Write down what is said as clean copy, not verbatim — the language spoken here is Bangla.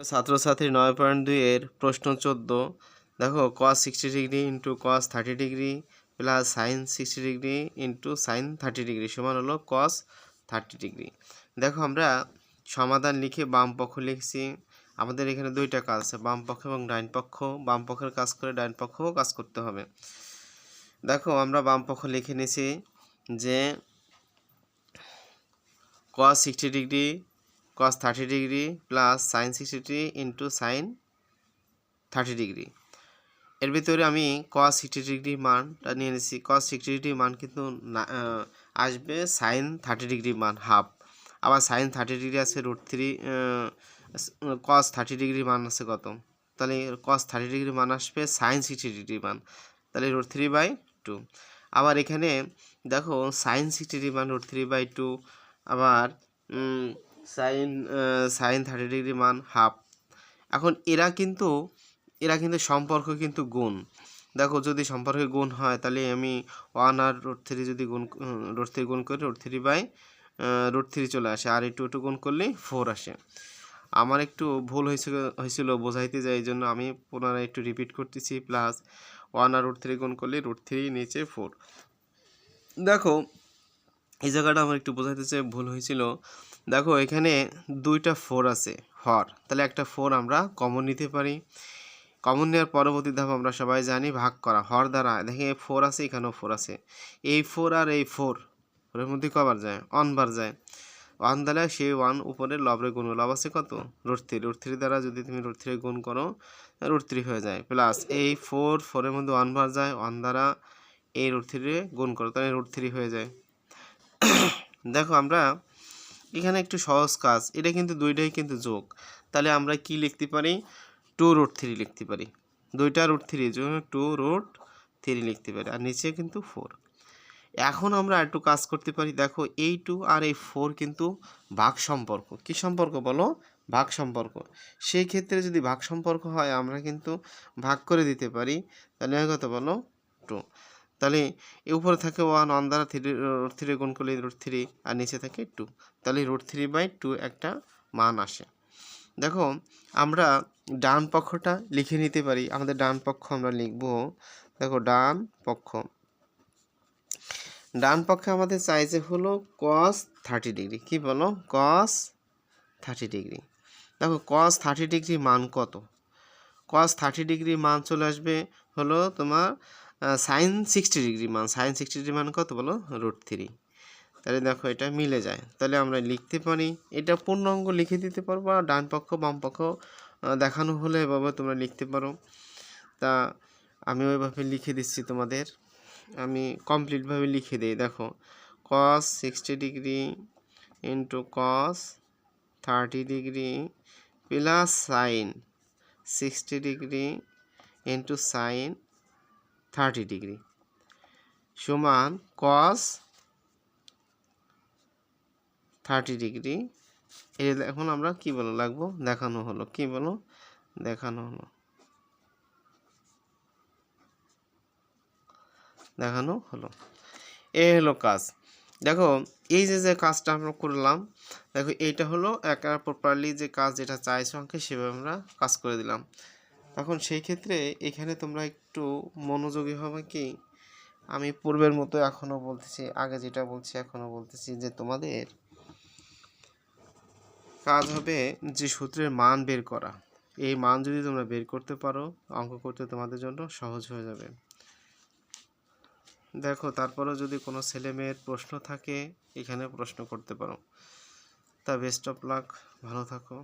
ছাত্রছাত্রী 9.2 এর প্রশ্ন 14। দেখো cos 60 degree into cos 30 degree plus sign 60 degree into sign 30 degree সমান হলো cos 30 ডিগ্রি। দেখো আমরা সমাধান লিখে বাম পক্ষ লিখছি। আমাদের এখানে দুইটা কাজ আছে, বাম পক্ষ এবং ডাইন পক্ষ। বাম পক্ষের কাজ করে ডাইন পক্ষও কাজ করতে হবে। দেখো আমরা বাম পক্ষ লিখে নিয়েছি যে cos 60 degree cos 30 degree plus sign 60 degree into sign 30 degree. এর ভিতরে আমি cos 60 ডিগ্রি মানটা নিয়ে নিচ্ছি। cos 60 ডিগ্রি মান কিন্তু আসবে সাইন 30 ডিগ্রি মান হাফ। আবার সাইন 30 ডিগ্রি আছে √3, cos 30 ডিগ্রি মান আছে কত, তাহলে cos 30 ডিগ্রি মান আসবে সাইন 60 ডিগ্রি মান, তাহলে √3/2। আবার এখানে দেখো সাইন 60 ডিগ্রি মান √3/2, আবার সাইন 30 ডিগ্রি মান হাফ। এখন এরা কিন্তু সম্পর্ক কিন্তু গুণ। দেখো যদি সম্পর্কে গুণ হয় তাহলে আমি 1 আর √3 যদি √3 গুণ করি √3 চলে আসে, আর একটু গুণ করলে 4 আসে। আমার একটু ভুল হয়েছিল বোঝাইতে যাই, এই জন্য আমি পুনরায় একটু রিপিট করতেছি। প্লাস 1 আর √3 গুণ করলে √3 নিচে 4। দেখো এই জায়গাটা আমার একটু বোঝাইতে চাই ভুল হয়েছিল। দেখো এখানে দুইটা 4 আছে হর, তাহলে একটা 4 আমরা কমন নিতে পারি। কমন নেওয়ার পরবর্তী ধাপ আমরা সবাই জানি ভাগ করা। হর দ্বারা দেখে 4 আছে, এখানেও 4 আছে, এই 4 আর এই 4 এর মধ্যে কবার যায়, 1 বার যায়। 1 দ্বারা সেই 1 উপরের লবের গুণ, লব আছে কত √3 দ্বারা যদি তুমি √3 গুণ করো √3 হয়ে যায়। প্লাস এই 4 এর মধ্যে 1 বার যায়, 1 দ্বারা এই √3 গুণ করো, তাহলে √3 হয়ে যায়। দেখো আমরা এখানে একটু সহজ কাজ, এটা কিন্তু দুইটাই কিন্তু যোগ, তাহলে আমরা কি লিখতে পারি 2√3 লিখতে পারি। দুইটা √3 জন্য 2√3 লিখতে পারি, আর নিচে কিন্তু 4। এখন আমরা একটু কাজ করতে পারি। দেখো এই 2 আর এই 4 কিন্তু ভাগ সম্পর্ক। কি সম্পর্ক বলো, ভাগ সম্পর্ক। সেই ক্ষেত্রে যদি ভাগ সম্পর্ক হয় আমরা কিন্তু ভাগ করে দিতে পারি, তাহলে কত বলো 2। তাহলে এর উপরে থাকে 1 দ্বারা √3 গুণ করলে √3, আর নিচে থাকে 2, তাহলে √3/2 একটা মান আসে। দেখো আমরা ডান পক্ষটা লিখে নিতে পারি। আমাদের ডান পক্ষ আমরা লিখব। দেখো ডান পক্ষে আমাদের চাইছে হলো cos 30 ডিগ্রি। কি বলো, cos 30 ডিগ্রি। দেখো cos 30 ডিগ্রি মান কত, cos 30 ডিগ্রি মান চলে আসবে হলো তোমার সাইন 60 ডিগ্রি মান। সাইন 60 ডিগ্রি মান কত বলো, √3। তাহলে দেখো এটা মিলে যায়, তাহলে আমরা লিখতে পারি, এটা পূর্ণাঙ্গ লিখে দিতে পারবো। আর ডান পক্ষ বাম পক্ষ দেখানো হলে এভাবে তোমরা লিখতে পারো। তা আমি ওইভাবে লিখে দিচ্ছি তোমাদের, আমি কমপ্লিটভাবে লিখে দিই। দেখো cos 60 degree into cos 30 degree plus sign 60 degree into sign 30 degree সমান cos 30 ডিগ্রি। এখন আমরা কি বলো লাগবো, দেখানো হলো। কি বলো, দেখানো হলো। এই হলো কাজ। দেখো এই যে কাজটা আমরা করলাম, দেখো এইটা হলো একটা প্রপারলি যে কাজ যেটা চাইছো অঙ্কে সেভাবে আমরা কাজ করে দিলাম। তখন সেই ক্ষেত্রে এখানে তোমরা একটু মনোযোগী হবে। কি আমি পূর্বের মতো এখনো বলতেছি, আগে যেটা বলছি এখনো বলতেছি, যে তোমাদের কাজ হবে যে সূত্রের মান বের করা। এই মান যদি তোমরা বের করতে পারো অঙ্ক করতে তোমাদের জন্য সহজ হয়ে যাবে। দেখো তারপরেও যদি কোনো ছেলে মেয়ের প্রশ্ন থাকে এখানে প্রশ্ন করতে পারো। তা বেস্ট অফ লাক, ভালো থাকো।